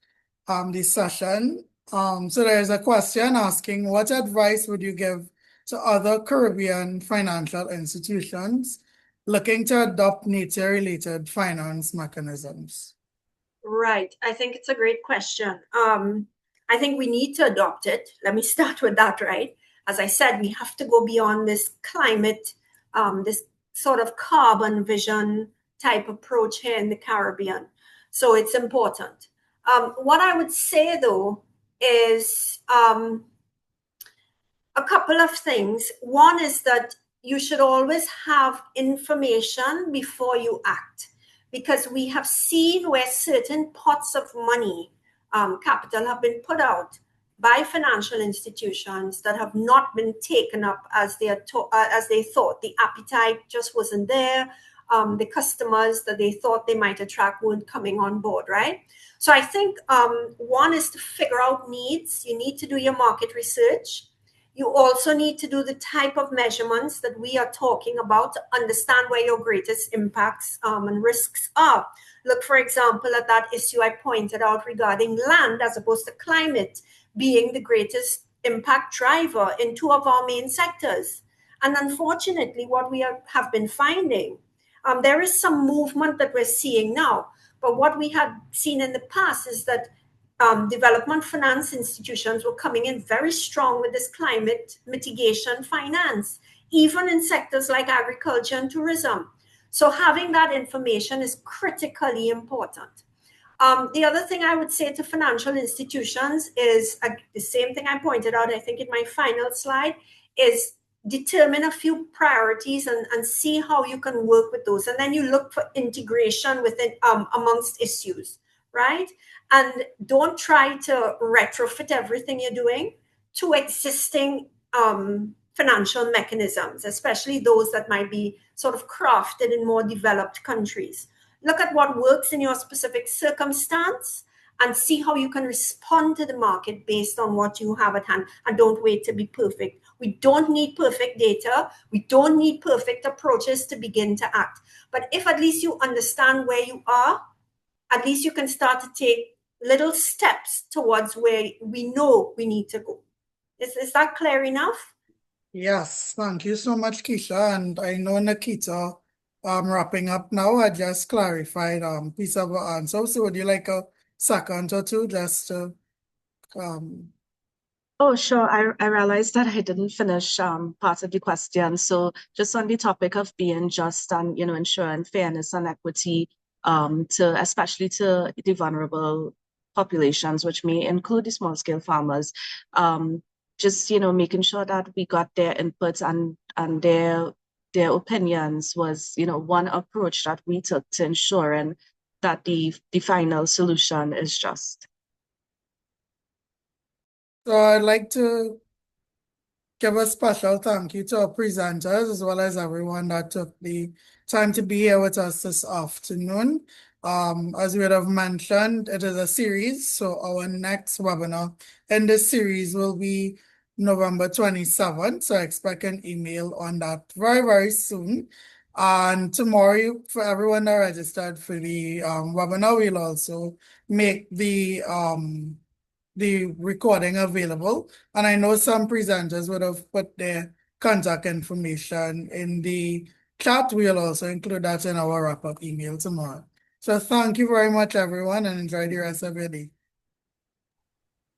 this session. So there's a question asking, what advice would you give to other Caribbean financial institutions looking to adopt nature-related finance mechanisms? Right. I think it's a great question. I think we need to adopt it. Let me start with that, right? As I said, we have to go beyond this climate, this sort of carbon vision type approach here in the Caribbean. So it's important. What I would say, though, is a couple of things. One is that you should always have information before you act, because we have seen where certain pots of money, capital, have been put out by financial institutions that have not been taken up as they thought. The appetite just wasn't there. The customers that they thought they might attract weren't coming on board, right? So I think one is to figure out needs. You need to do your market research. You also need to do the type of measurements that we are talking about to understand where your greatest impacts and risks are. Look, for example, at that issue I pointed out regarding land as opposed to climate being the greatest impact driver in two of our main sectors. And unfortunately, what we have been finding, there is some movement that we're seeing now, but what we had seen in the past is that development finance institutions were coming in very strong with this climate mitigation finance, even in sectors like agriculture and tourism. So having that information is critically important. The other thing I would say to financial institutions is the same thing I pointed out, I think in my final slide, is determine a few priorities and see how you can work with those. And then you look for integration within amongst issues, right? And don't try to retrofit everything you're doing to existing financial mechanisms, especially those that might be sort of crafted in more developed countries. Look at what works in your specific circumstance and see how you can respond to the market based on what you have at hand, and don't wait to be perfect. We don't need perfect data. We don't need perfect approaches to begin to act. But if at least you understand where you are, at least you can start to take little steps towards where we know we need to go. Is that clear enough? Yes, thank you so much, Keisha. And I know Nikita, wrapping up now, I just clarified piece of her answer. So would you like a second or two just to Oh, sure. I realized that I didn't finish part of the question. So just on the topic of being just and ensuring fairness and equity to especially to the vulnerable populations, which may include the small scale farmers, just making sure that we got their inputs and their opinions was one approach that we took to ensuring that the final solution is just. So I'd like to give a special thank you to our presenters as well as everyone that took the time to be here with us this afternoon. As we would have mentioned, it is a series, so our next webinar in this series will be November 27th. So expect an email on that very, very soon. And tomorrow, for everyone that registered for the webinar, we'll also make the recording available. And I know some presenters would have put their contact information in the chat. We'll also include that in our wrap-up email tomorrow. So thank you very much, everyone, and enjoy the rest of your day.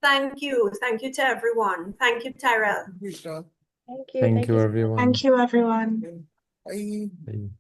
Thank you. Thank you to everyone. Thank you, Tyrell. Sure. Thank you. Thank you, everyone. Thank you, everyone. Bye. Bye.